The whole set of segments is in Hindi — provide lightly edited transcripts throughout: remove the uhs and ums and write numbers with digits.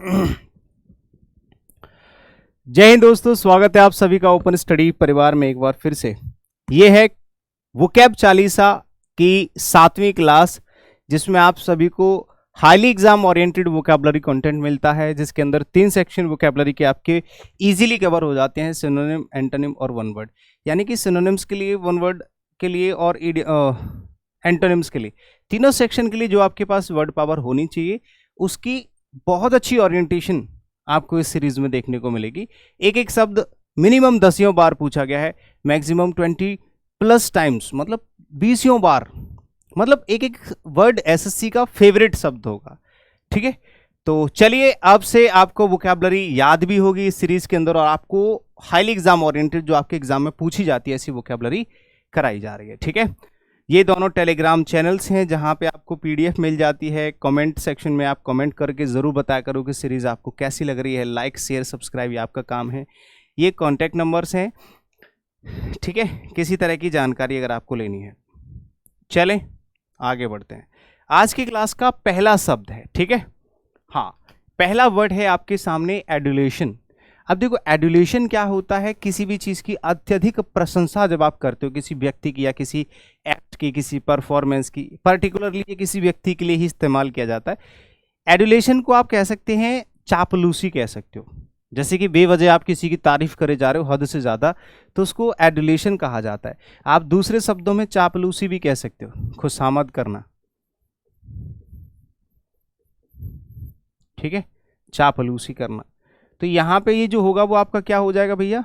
जय हिंद दोस्तों, स्वागत है आप सभी का ओपन स्टडी परिवार में एक बार फिर से। ये है वोकैब चालीसा की 7वीं क्लास, जिसमें आप सभी को highly exam oriented vocabulary content मिलता है, जिसके अंदर 3 सेक्शन वोकैबुलरी के आपके इजीली कवर हो जाते हैं। सिनोनिम, एंटोनिम और वन वर्ड, यानी कि सिनोनिम्स के लिए, वन वर्ड के लिए और एंटोनिम्स के लिए, तीनों सेक्शन के लिए जो आपके पास वर्ड पावर होनी चाहिए, उसकी बहुत अच्छी ओरिएंटेशन आपको इस सीरीज में देखने को मिलेगी। एक एक शब्द मिनिमम 10 बार पूछा गया है, मैक्सिमम 20+ टाइम्स, मतलब 20 बार, मतलब एक एक वर्ड एसएससी का फेवरेट शब्द होगा। ठीक है, तो चलिए अब से आपको वोकैबुलरी याद भी होगी इस सीरीज के अंदर, और आपको हाईली एग्जाम ओरिएंटेड जो आपके एग्जाम में पूछी जाती है ऐसी वोकैबुलरी कराई जा रही है। ठीक है, ये दोनों टेलीग्राम चैनल्स हैं जहां पे आपको पीडीएफ मिल जाती है। कमेंट सेक्शन में आप कमेंट करके ज़रूर बताया करो कि सीरीज़ आपको कैसी लग रही है। लाइक, शेयर, सब्सक्राइब ये आपका काम है। ये कॉन्टैक्ट नंबर्स हैं, ठीक है, किसी तरह की जानकारी अगर आपको लेनी है। चलें आगे बढ़ते हैं। आज की क्लास का पहला शब्द है, ठीक है, हाँ, पहला वर्ड है आपके सामने एडुलेशन। अब देखो, एडुलेशन क्या होता है? किसी भी चीज़ की अत्यधिक प्रशंसा जब आप करते हो, किसी व्यक्ति की या किसी एक्ट की, किसी परफॉर्मेंस की, पर्टिकुलरली ये किसी व्यक्ति के लिए ही इस्तेमाल किया जाता है। एडुलेशन को आप कह सकते हैं चापलूसी कह सकते हो। जैसे कि बेवजह आप किसी की तारीफ करे जा रहे हो हद से ज़्यादा, तो उसको एडुलेशन कहा जाता है। आप दूसरे शब्दों में चापलूसी भी कह सकते हो, खुशामद करना। ठीक है, चापलूसी करना। तो यहाँ पे ये जो होगा वो आपका क्या हो जाएगा भैया?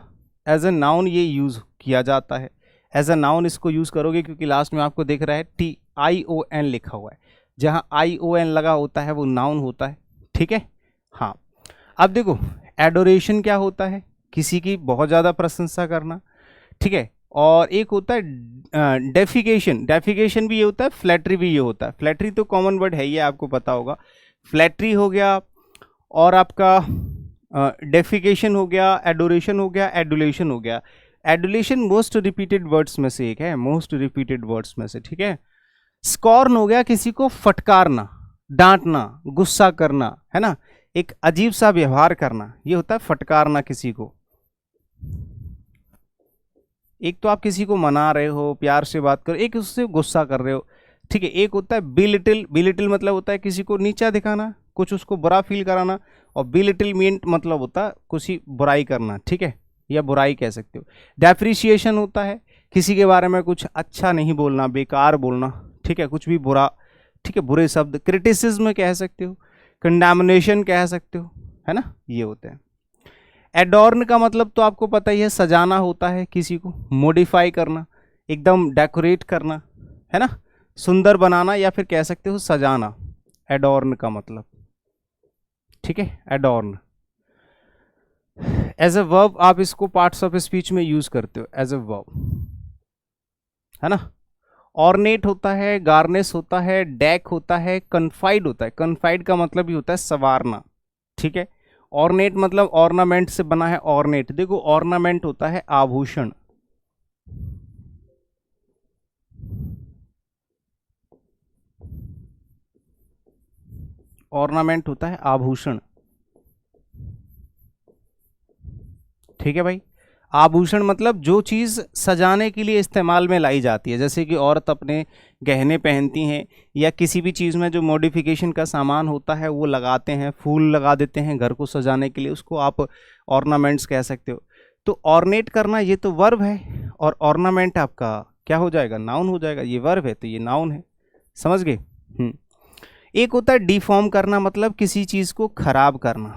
एज ए नाउन ये यूज़ किया जाता है। एज ए नाउन इसको यूज़ करोगे, क्योंकि लास्ट में आपको दिख रहा है TION लिखा हुआ है। जहाँ ION लगा होता है वो नाउन होता है। ठीक है, हाँ। अब देखो, एडोरेशन क्या होता है? किसी की बहुत ज़्यादा प्रशंसा करना। ठीक है, और एक होता है डेफिकेशन। डेफिकेशन भी ये होता है, फ्लैटरी भी ये होता है। फ्लैटरी तो कॉमन वर्ड है, ये आपको पता होगा। फ्लैटरी हो गया, और आपका डेफिकेशन हो गया, एडोरेशन हो गया, एडुलेशन हो गया। एडुलेशन मोस्ट रिपीटेड वर्ड्स में से एक है, मोस्ट रिपीटेड वर्ड्स में से। ठीक है, स्कॉर्न हो गया, किसी को फटकारना, डांटना, गुस्सा करना, है ना, एक अजीब सा व्यवहार करना, ये होता है फटकारना किसी को। एक तो आप किसी को मना रहे हो, प्यार से बात कर, एक उससे गुस्सा कर रहे हो। ठीक है, एक होता है बिलिटिल। बिलिटिल मतलब होता है किसी को नीचा दिखाना, कुछ उसको बुरा फील कराना। और बिलिटिलमेंट मतलब होता है कुछ बुराई करना। ठीक है, या बुराई कह सकते हो। डेप्रिसिएशन होता है किसी के बारे में कुछ अच्छा नहीं बोलना, बेकार बोलना। ठीक है, कुछ भी बुरा, ठीक है, बुरे शब्द। क्रिटिसिज्म कह सकते हो, कंडेमनेशन कह सकते हो, है ना, ये होते हैं। एडॉर्न का मतलब तो आपको पता ही है, सजाना होता है, किसी को मॉडिफाई करना, एकदम डेकोरेट करना, है ना, सुंदर बनाना, या फिर कह सकते हो सजाना, एडॉर्न का मतलब। ठीक है, एडॉर्न। एज ए वर्ब आप इसको पार्ट्स ऑफ स्पीच में यूज करते हो एज ए वर्ब, है ना। ऑर्नेट होता है, गार्निश होता है, डेक होता है, कन्फाइड होता है। कन्फाइड का मतलब ही होता है संवारना। ठीक है, ऑर्नेट मतलब ऑर्नामेंट से बना है। ऑर्नेट, देखो ऑर्नामेंट होता है आभूषण। ऑर्नामेंट होता है आभूषण। ठीक है भाई, आभूषण मतलब जो चीज़ सजाने के लिए इस्तेमाल में लाई जाती है। जैसे कि औरत अपने गहने पहनती हैं, या किसी भी चीज़ में जो मॉडिफिकेशन का सामान होता है वो लगाते हैं, फूल लगा देते हैं घर को सजाने के लिए, उसको आप ऑर्नामेंट्स कह सकते हो। तो ऑर्नेट करना ये तो वर्ब है, और ऑर्नामेंट आपका क्या हो जाएगा? नाउन हो जाएगा। ये वर्ब है तो ये नाउन है, समझ गए? एक होता है डिफॉर्म करना, मतलब किसी चीज़ को खराब करना।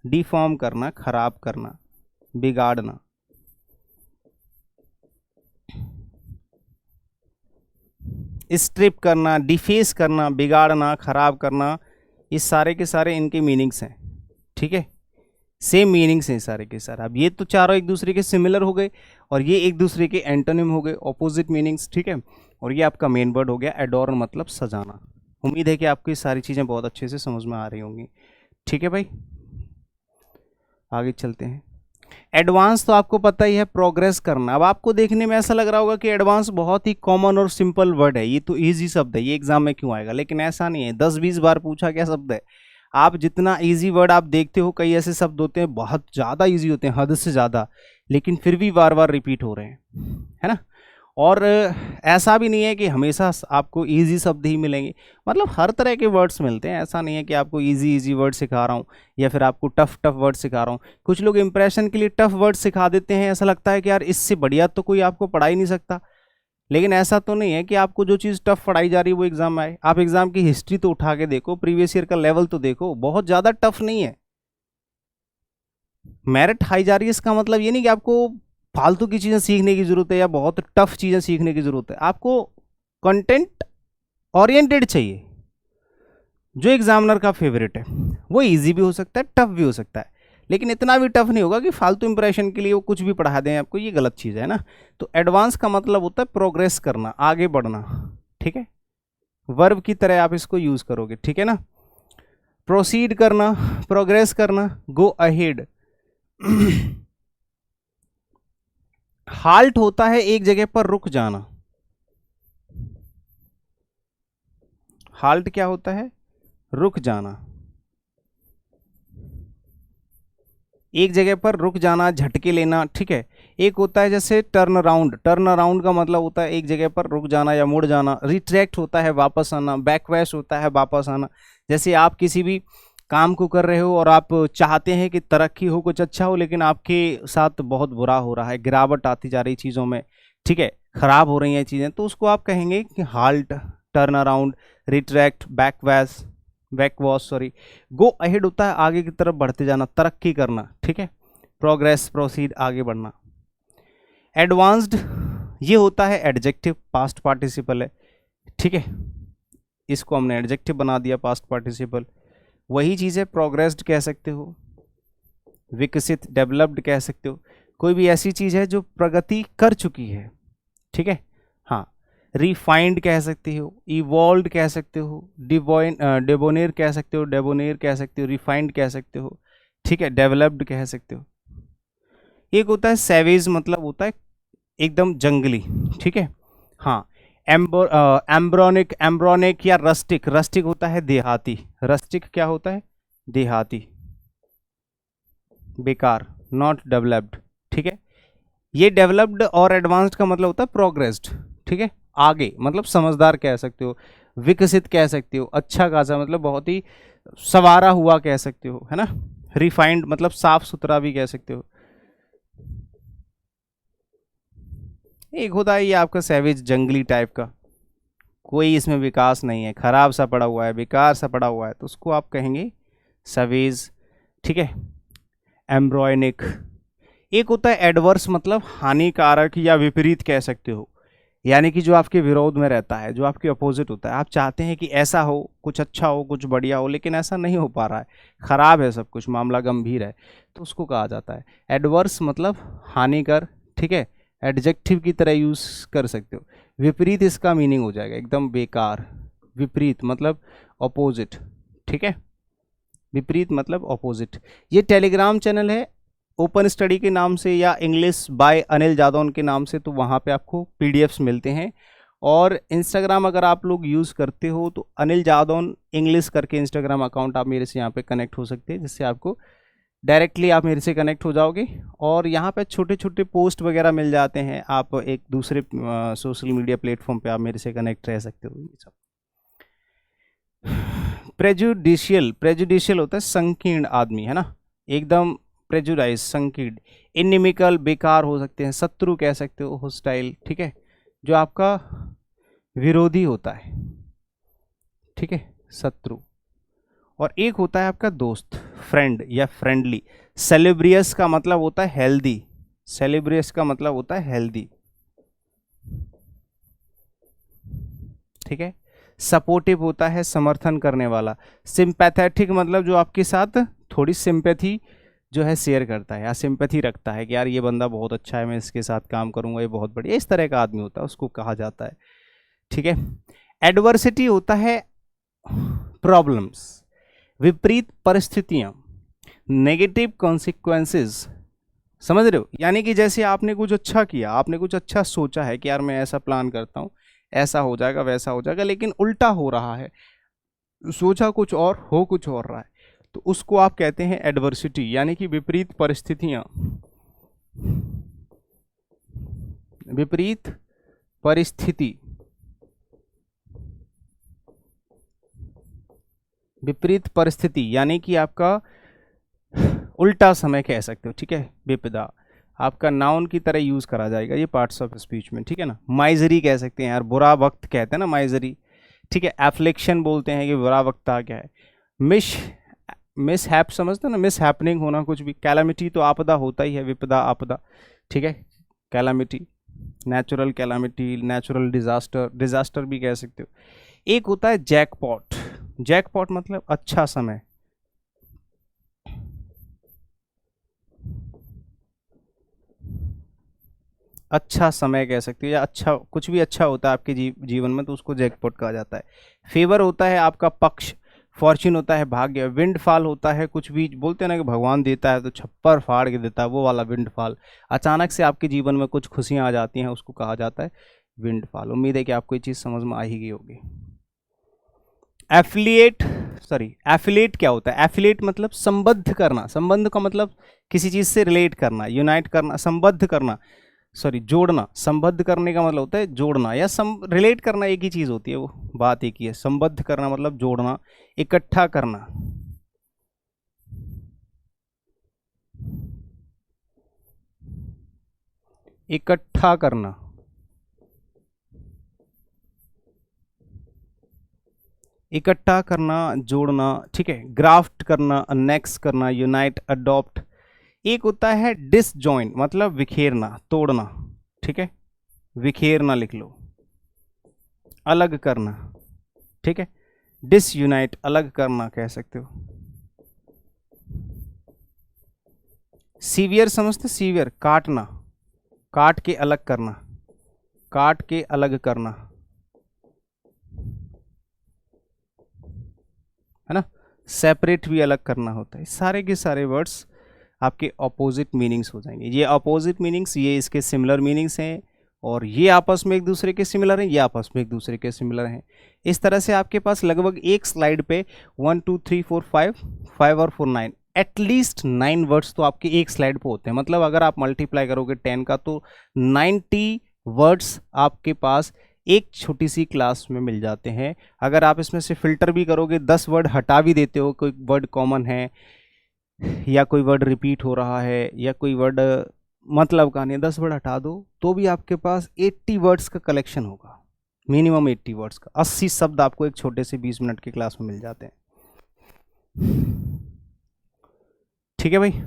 डिफॉर्म करना, खराब करना, बिगाड़ना। स्ट्रिप करना, डिफेस करना, बिगाड़ना, खराब करना, ये सारे के सारे इनके मीनिंग्स हैं। ठीक है, सेम मीनिंग्स हैं सारे के सारे। अब ये तो चारों एक दूसरे के सिमिलर हो गए, और ये एक दूसरे के एंटोनिम हो गए, ऑपोजिट मीनिंग्स। ठीक है, और ये आपका मेन वर्ड हो गया एडोर्न, मतलब सजाना। उम्मीद है कि आपको ये सारी चीज़ें बहुत अच्छे से समझ में आ रही होंगी। ठीक है भाई, आगे चलते हैं। एडवांस तो आपको पता ही है, प्रोग्रेस करना। अब आपको देखने में ऐसा लग रहा होगा कि एडवांस बहुत ही कॉमन और सिंपल वर्ड है, ये तो इजी शब्द है, ये एग्जाम में क्यों आएगा? लेकिन ऐसा नहीं है, 10-20 बार पूछा गया शब्द है। आप जितना इजी वर्ड आप देखते हो, कई ऐसे शब्द होते हैं बहुत ज़्यादा इजी होते हैं, हद से ज़्यादा, लेकिन फिर भी बार बार रिपीट हो रहे हैं, है ना। और ऐसा भी नहीं है कि हमेशा आपको इजी शब्द ही मिलेंगे, मतलब हर तरह के वर्ड्स मिलते हैं। ऐसा नहीं है कि आपको इजी इजी वर्ड सिखा रहा हूँ या फिर आपको टफ टफ वर्ड सिखा रहा हूँ। कुछ लोग इंप्रेशन के लिए टफ वर्ड सिखा देते हैं, ऐसा लगता है कि यार इससे बढ़िया तो कोई आपको पढ़ा ही नहीं सकता। लेकिन ऐसा तो नहीं है कि आपको जो चीज़ टफ पढ़ाई जा रही है वो एग्जाम में आए। आप एग्जाम की हिस्ट्री तो उठा के देखो, प्रीवियस ईयर का लेवल तो देखो, बहुत ज़्यादा टफ नहीं है। मेरिट हाई जा रही है इसका मतलब ये नहीं कि आपको फालतू की चीज़ें सीखने की ज़रूरत है या बहुत टफ चीज़ें सीखने की ज़रूरत है। आपको कंटेंट ओरिएंटेड चाहिए, जो एग्जामिनर का फेवरेट है। वो इजी भी हो सकता है, टफ भी हो सकता है, लेकिन इतना भी टफ नहीं होगा कि फालतू इंप्रेशन के लिए वो कुछ भी पढ़ा दें आपको, ये गलत चीज़ है ना। तो एडवांस का मतलब होता है प्रोग्रेस करना, आगे बढ़ना, ठीक है। वर्ब की तरह आप इसको यूज करोगे, ठीक है ना। प्रोसीड करना, प्रोग्रेस करना, गो अहेड। हाल्ट होता है एक जगह पर रुक जाना। हाल्ट क्या होता है? रुक जाना, एक जगह पर रुक जाना, झटके लेना, ठीक है। एक होता है जैसे टर्न अराउंड, टर्न अराउंड का मतलब होता है एक जगह पर रुक जाना या मुड़ जाना। रिट्रैक्ट होता है वापस आना, बैकवैश होता है वापस आना। जैसे आप किसी भी काम को कर रहे हो और आप चाहते हैं कि तरक्की हो, कुछ अच्छा हो, लेकिन आपके साथ बहुत बुरा हो रहा है, गिरावट आती जा रही चीज़ों में, ठीक है, खराब हो रही हैं चीज़ें, तो उसको आप कहेंगे कि halt, turn around, retract, backwash sorry. Go ahead होता है आगे की तरफ बढ़ते जाना, तरक्की करना, ठीक है। प्रोग्रेस, प्रोसीड, आगे बढ़ना। एडवांस्ड ये होता है एडजेक्टिव, पास्ट पार्टिसिपल है, ठीक है। इसको हमने एडजेक्टिव बना दिया, पास्ट पार्टिसिपल। वही चीज़ है प्रोग्रेस्ड कह सकते हो, विकसित, डेवलप्ड कह सकते हो। कोई भी ऐसी चीज़ है जो प्रगति कर चुकी है, ठीक है। हाँ, रिफाइंड कह सकते हो, इवॉल्व कह सकते हो, डेबोनेर कह सकते हो, डेबोनेर कह सकते हो, रिफाइंड कह सकते हो, ठीक है, डेवलप्ड कह सकते हो। एक होता है सैवेज, मतलब होता है एकदम जंगली, ठीक है। हाँ, एम्ब्रोनिक या रस्टिक, रस्टिक होता है देहाती, रस्टिक क्या होता है? देहाती, बेकार, नॉट डेवलप्ड, ठीक है। ये डेवलप्ड और एडवांस्ड का मतलब होता है प्रोग्रेस्ड, ठीक है, आगे, मतलब समझदार कह सकते हो, विकसित कह सकते हो, अच्छा खासा मतलब बहुत ही सवारा हुआ कह सकते हो, है ना। रिफाइंड मतलब साफ सुथरा भी कह सकते हो। एक होता है ये आपका सैवेज, जंगली टाइप का, कोई इसमें विकास नहीं है, खराब सा पड़ा हुआ है, बेकार सा पड़ा हुआ है, तो उसको आप कहेंगे सवेज, ठीक है। एम्ब्रॉयनिक। एक होता है एडवर्स, मतलब हानिकारक या विपरीत कह सकते हो, यानी कि जो आपके विरोध में रहता है, जो आपके अपोजिट होता है। आप चाहते हैं कि ऐसा हो, कुछ अच्छा हो, कुछ बढ़िया हो, लेकिन ऐसा नहीं हो पा रहा है, खराब है सब कुछ, मामला गंभीर है, तो उसको कहा जाता है एडवर्स, मतलब हानिकर, ठीक है। एडजेक्टिव की तरह यूज कर सकते हो। विपरीत इसका मीनिंग हो जाएगा एकदम बेकार, विपरीत मतलब अपोजिट, ठीक है। विपरीत मतलब अपोजिट। ये टेलीग्राम चैनल है ओपन स्टडी के नाम से या इंग्लिश बाय अनिल जादौन के नाम से, तो वहाँ पे आपको पीडीएफ्स मिलते हैं। और इंस्टाग्राम अगर आप लोग यूज़ करते हो तो अनिल जादौन इंग्लिश करके इंस्टाग्राम अकाउंट आप मेरे से यहाँ पे कनेक्ट हो सकते हैं, जिससे आपको डायरेक्टली आप मेरे से कनेक्ट हो जाओगे। और यहाँ पे छोटे छोटे पोस्ट वगैरह मिल जाते हैं, आप एक दूसरे सोशल मीडिया प्लेटफॉर्म पे आप मेरे से कनेक्ट रह सकते हो। ये सब प्रेजुडिशियल, प्रेजुडिशियल होता है संकीर्ण आदमी, है ना, एकदम प्रेजुडाइज, संकीर्ण। इनिमिकल बेकार हो सकते हैं, शत्रु कह सकते हो, होस्टाइल, ठीक है, जो आपका विरोधी होता है, ठीक है, शत्रु। और एक होता है आपका दोस्त, फ्रेंड या फ्रेंडली। सेलिब्रियस का मतलब होता है हेल्दी, सेलिब्रियस का मतलब होता है हेल्दी, ठीक है। सपोर्टिव होता है समर्थन करने वाला। सिंपैथेटिक मतलब जो आपके साथ थोड़ी सिंपैथी जो है शेयर करता है या सिंपैथी रखता है कि यार ये बंदा बहुत अच्छा है, मैं इसके साथ काम करूंगा, ये बहुत बढ़िया, इस तरह का आदमी होता है, उसको कहा जाता है, ठीक है। एडवर्सिटी होता है प्रॉब्लम्स, विपरीत परिस्थितियां, नेगेटिव कॉन्सिक्वेंसेस, समझ रहे हो। यानी कि जैसे आपने कुछ अच्छा किया, आपने कुछ अच्छा सोचा है कि यार मैं ऐसा प्लान करता हूँ, ऐसा हो जाएगा, वैसा हो जाएगा, लेकिन उल्टा हो रहा है, सोचा कुछ और, हो कुछ और रहा है, तो उसको आप कहते हैं एडवर्सिटी, यानी कि विपरीत परिस्थितियां। विपरीत परिस्थिति, विपरीत परिस्थिति यानी कि आपका उल्टा समय कह सकते हो, ठीक है। विपदा आपका नाउन की तरह यूज करा जाएगा ये पार्ट्स ऑफ स्पीच में, ठीक है ना। माइजरी कह सकते हैं यार, बुरा वक्त कहते हैं ना माइजरी, ठीक है। एफ्लिक्शन बोलते हैं कि बुरा वक्त आ गया है। मिस हैप समझते हो ना, मिस हैपनिंग होना कुछ भी। कैलामिटी तो आपदा होता ही है, विपदा आपदा, ठीक है। Calamity, natural calamity, natural disaster, disaster भी कह सकते हो। एक होता है जैकपॉट। जैकपॉट मतलब अच्छा समय, अच्छा समय कह सकते हो, या अच्छा कुछ भी अच्छा होता है आपके जीवन में तो उसको जैकपॉट कहा जाता है। फेवर होता है आपका पक्ष, फॉर्च्यून होता है भाग्य, विंडफॉल होता है कुछ भी बोलते हैं ना कि भगवान देता है तो छप्पर फाड़ के देता है, वो वाला विंडफॉल। अचानक से आपके जीवन में कुछ खुशियां आ जाती हैं, उसको कहा जाता है विंडफॉल। उम्मीद है कि आपको ये चीज़ समझ में आ ही गई होगी। एफिलिएट क्या होता है? एफिलिएट मतलब संबद्ध करना। संबंध का मतलब किसी चीज से रिलेट करना, यूनाइट करना, संबद्ध करना, जोड़ना। संबद्ध करने का मतलब होता है जोड़ना, या रिलेट करना एक ही चीज होती है, वो बात एक ही है। संबद्ध करना मतलब जोड़ना, इकट्ठा करना। इकट्ठा करना, इकट्ठा करना, जोड़ना, ठीक है। ग्राफ्ट करना, अनेक्स करना, यूनाइट, अडॉप्ट। एक होता है डिसजॉइन मतलब विखेरना, तोड़ना, ठीक है। विखेरना लिख लो, अलग करना, ठीक है। डिसयूनाइट अलग करना कह सकते हो। सीवियर समझते? सीवियर काटना, काट के अलग करना, काट के अलग करना, है ना। सेपरेट भी अलग करना होता है। सारे के सारे वर्ड्स आपके ऑपोजिट मीनिंग्स हो जाएंगे। ये ऑपोजिट मीनिंग्स, ये इसके सिमिलर मीनिंग्स हैं, और ये आपस में एक दूसरे के सिमिलर हैं, ये आपस में एक दूसरे के सिमिलर हैं। इस तरह से आपके पास लगभग एक स्लाइड पे 1 2 3 4 5 और 4 9 एटलीस्ट 9 वर्ड्स तो आपके एक स्लाइड पे होते हैं। मतलब अगर आप मल्टीप्लाई करोगे 10 का तो 90 वर्ड्स आपके पास एक छोटी सी क्लास में मिल जाते हैं। अगर आप इसमें से फिल्टर भी करोगे, 10 वर्ड हटा भी देते हो, कोई वर्ड कॉमन है या कोई वर्ड रिपीट हो रहा है या कोई वर्ड मतलब का नहीं, 10 वर्ड हटा दो तो भी आपके पास 80 वर्ड्स का कलेक्शन होगा, मिनिमम 80 वर्ड्स का। 80 शब्द आपको एक छोटे से 20 मिनट की क्लास में मिल जाते हैं, ठीक है भाई।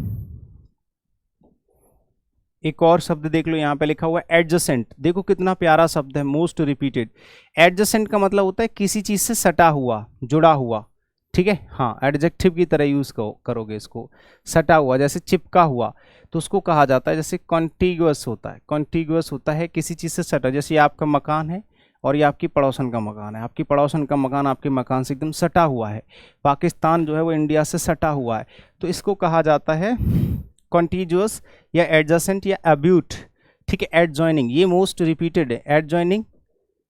एक और शब्द देख लो, यहाँ पे लिखा हुआ है एडजेसेंट। देखो कितना प्यारा शब्द है, मोस्ट रिपीटेड। एडजेसेंट का मतलब होता है किसी चीज से सटा हुआ, जुड़ा हुआ, ठीक है। हाँ, एडजेक्टिव की तरह यूज करोगे इसको। सटा हुआ जैसे चिपका हुआ तो उसको कहा जाता है, जैसे कॉन्टिग्यूअस होता है। कॉन्टिग्यूअस होता है किसी चीज से सटा, जैसे ये आपका मकान है और ये आपकी पड़ोसन का मकान है। आपकी पड़ोसन का मकान आपके मकान से एकदम सटा हुआ है। पाकिस्तान जो है वो इंडिया से सटा हुआ है, तो इसको कहा जाता है कॉन्टिग्यूअस या एडजेसेंट या अब्यूट, ठीक है। एडजॉइनिंग ये मोस्ट रिपीटेड है, एडजॉइनिंग,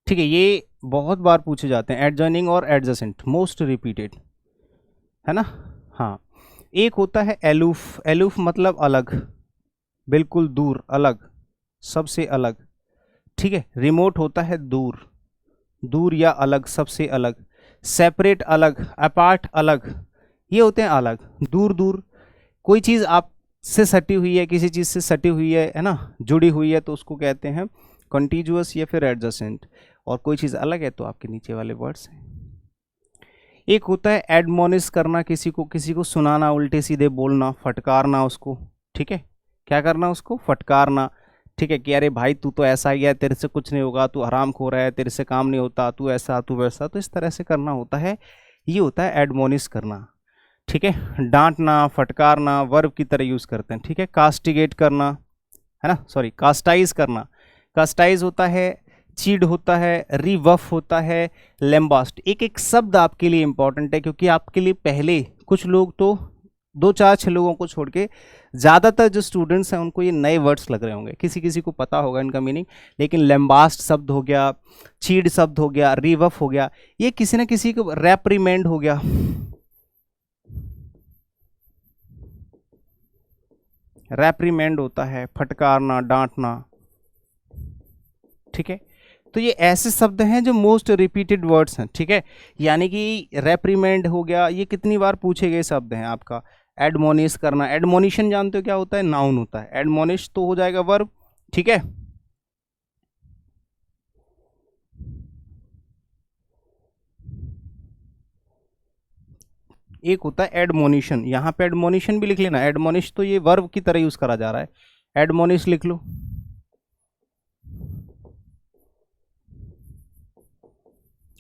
ठीक है। ये बहुत बार पूछे जाते हैं, एडजॉइनिंग और एडजेसेंट मोस्ट रिपीटेड, है ना। हाँ, एक होता है एलूफ। एलूफ मतलब अलग, बिल्कुल दूर, अलग, सबसे अलग, ठीक है। रिमोट होता है दूर, दूर या अलग, सबसे अलग। सेपरेट अलग, अपार्ट अलग, ये होते हैं अलग, दूर दूर। कोई चीज़ आप से सटी हुई है, किसी चीज़ से सटी हुई है ना, जुड़ी हुई है, तो उसको कहते हैं कॉन्टिग्यूअस या फिर एडजेसेंट। और कोई चीज़ अलग है तो आपके नीचे वाले वर्ड्स हैं। एक होता है एडमोनिश करना, किसी को सुनाना, उल्टे सीधे बोलना, फटकारना उसको, ठीक है। क्या करना? उसको फटकारना, ठीक है। कि अरे भाई तू तो ऐसा ही है, तेरे से कुछ नहीं होगा, तू हरामखोर है, तेरे से काम नहीं होता, तू ऐसा तू वैसा, तो इस तरह से करना होता है। ये होता है एडमोनिश करना, ठीक है। डांटना, फटकारना वर्ब की तरह यूज करते हैं, ठीक है। कास्टिगेट करना, है ना, सॉरी कास्टाइज करना। कास्टाइज होता है चीड होता है, रिवफ होता है, लेम्बास्ट। एक एक शब्द आपके लिए इंपॉर्टेंट है, क्योंकि आपके लिए पहले कुछ लोग तो 2 4 6 लोगों को छोड़ के ज़्यादातर जो स्टूडेंट्स हैं उनको ये नए वर्ड्स लग रहे होंगे, किसी किसी को पता होगा इनका मीनिंग। लेकिन लेम्बास्ट शब्द हो गया, चीड शब्द हो गया, रिवफ हो गया, ये किसी न किसी को रेप्रीमेंड हो गया, रेप्रीमेंड होता है फटकारना, डांटना, ठीक है। तो ये ऐसे शब्द हैं जो मोस्ट रिपीटेड वर्ड्स हैं, ठीक है। यानी कि रेप्रीमेंड हो गया, ये कितनी बार पूछे गए शब्द हैं आपका। एडमोनिश करना, एडमोनिशन जानते हो क्या होता है, नाउन होता है। एडमोनिश तो हो जाएगा वर्ब, ठीक है। एक होता है एडमोनिशन, यहां पे एडमोनिशन भी लिख लेना। एडमोनिश तो ये वर्ब की तरह यूज करा जा रहा है, एडमोनिश लिख लो।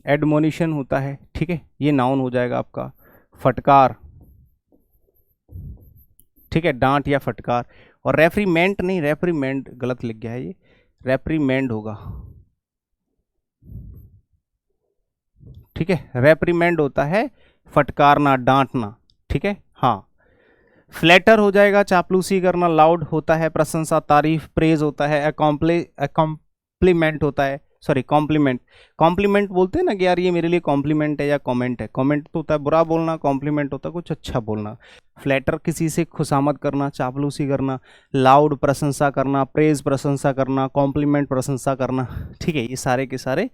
एडमोनिशन होता है, ठीक है, ये नाउन हो जाएगा आपका। फटकार, ठीक है, डांट या फटकार। और रेफ्रीमेंट नहीं, रेफ्रीमेंट गलत लिख गया है ये, रेप्रीमेंड होगा, ठीक है। रेप्रीमेंड होता है फटकारना, डांटना, ठीक है। हाँ, फ्लैटर हो जाएगा चापलूसी करना, लाउड होता है प्रशंसा, तारीफ, प्रेज होता है, कॉम्प्लीमेंट होता है, सॉरी कॉम्प्लीमेंट। कॉम्प्लीमेंट बोलते हैं ना कि यार ये मेरे लिए कॉम्प्लीमेंट है या कमेंट है। कमेंट तो होता है बुरा बोलना, कॉम्प्लीमेंट होता है कुछ अच्छा बोलना। फ्लैटर किसी से खुशामद करना, चापलूसी करना, लाउड प्रशंसा करना, प्रेज प्रशंसा करना, कॉम्प्लीमेंट प्रशंसा करना, ठीक है। ये सारे के सारे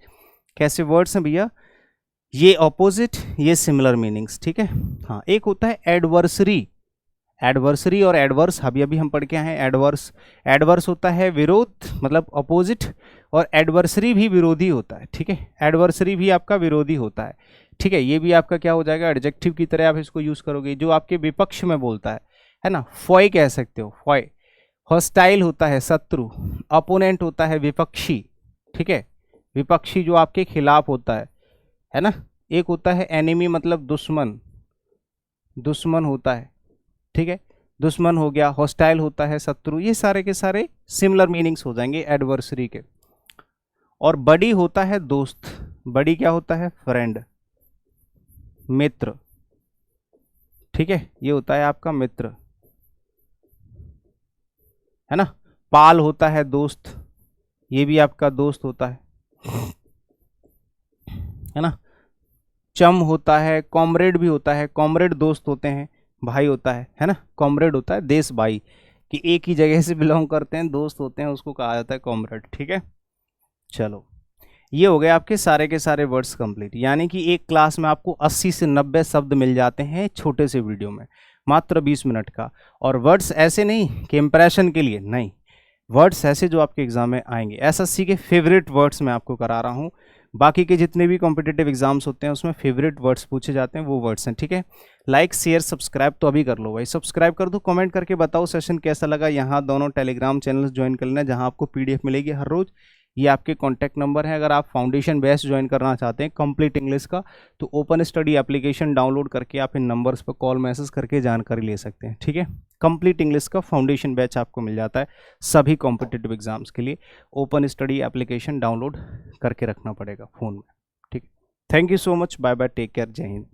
कैसे वर्ड्स हैं भैया, ये ऑपोजिट, ये सिमिलर मीनिंग्स, ठीक है। हाँ, एक होता है एडवर्सरी। एडवर्सरी और एडवर्स अभी अभी हम पढ़ के आए हैं। एडवर्स, एडवर्स होता है विरोध, मतलब अपोजिट, और एडवर्सरी भी विरोधी होता है, ठीक है। एडवर्सरी भी आपका विरोधी होता है, ठीक है। ये भी आपका क्या हो जाएगा, एडजेक्टिव की तरह आप इसको यूज करोगे, जो आपके विपक्ष में बोलता है ना। फॉय कह सकते हो, फॉय। हॉस्टाइल होता है शत्रु, अपोनेंट होता है विपक्षी, ठीक है, विपक्षी जो आपके खिलाफ होता है ना। एक होता है एनिमी, मतलब दुश्मन, दुश्मन होता है, ठीक है, दुश्मन हो गया। हॉस्टाइल होता है शत्रु। ये सारे के सारे सिमिलर मीनिंग्स हो जाएंगे एडवर्सरी के। और बडी होता है दोस्त, बडी क्या होता है, फ्रेंड, मित्र, ठीक है, ये होता है आपका मित्र, है ना। पाल होता है दोस्त, ये भी आपका दोस्त होता है ना। चम होता है, कॉमरेड भी होता है, कॉमरेड दोस्त होते हैं, भाई होता है ना। कॉमरेड होता है देश भाई, कि एक ही जगह से बिलोंग करते हैं, दोस्त होते हैं, उसको कहा जाता है कॉमरेड, ठीक है। चलो, ये हो गए आपके सारे के सारे वर्ड्स कंप्लीट। यानी कि एक क्लास में आपको 80 से 90 शब्द मिल जाते हैं छोटे से वीडियो में, मात्र 20 मिनट का। और वर्ड्स ऐसे नहीं कि इंप्रेशन के लिए, नहीं, वर्ड्स ऐसे जो आपके एग्जाम में आएंगे। एसएससी के फेवरेट वर्ड्स मैं आपको करा रहा हूँ। बाकी के जितने भी कॉम्पिटिटिव एग्जाम्स होते हैं उसमें फेवरेट वर्ड्स पूछे जाते हैं, वो वर्ड्स हैं, ठीक है। लाइक शेयर सब्सक्राइब तो अभी कर लो भाई, सब्सक्राइब कर दो, कमेंट करके बताओ सेशन कैसा लगा। यहाँ दोनों टेलीग्राम चैनल्स ज्वाइन कर लेना, जहाँ आपको पीडीएफ मिलेगी हर रोज। ये आपके कॉन्टैक्ट नंबर है। अगर आप फाउंडेशन बेस ज्वाइन करना चाहते हैं कंप्लीट इंग्लिश का, तो ओपन स्टडी एप्लीकेशन डाउनलोड करके आप इन नंबर्स पर कॉल मैसेज करके जानकारी ले सकते हैं, ठीक है। कंप्लीट इंग्लिश का फाउंडेशन बैच आपको मिल जाता है सभी कॉम्पिटिटिव एग्जाम्स के लिए। ओपन स्टडी एप्लीकेशन डाउनलोड करके रखना पड़ेगा फ़ोन में, ठीक है। Thank you so much, bye bye, take care, जय हिंद।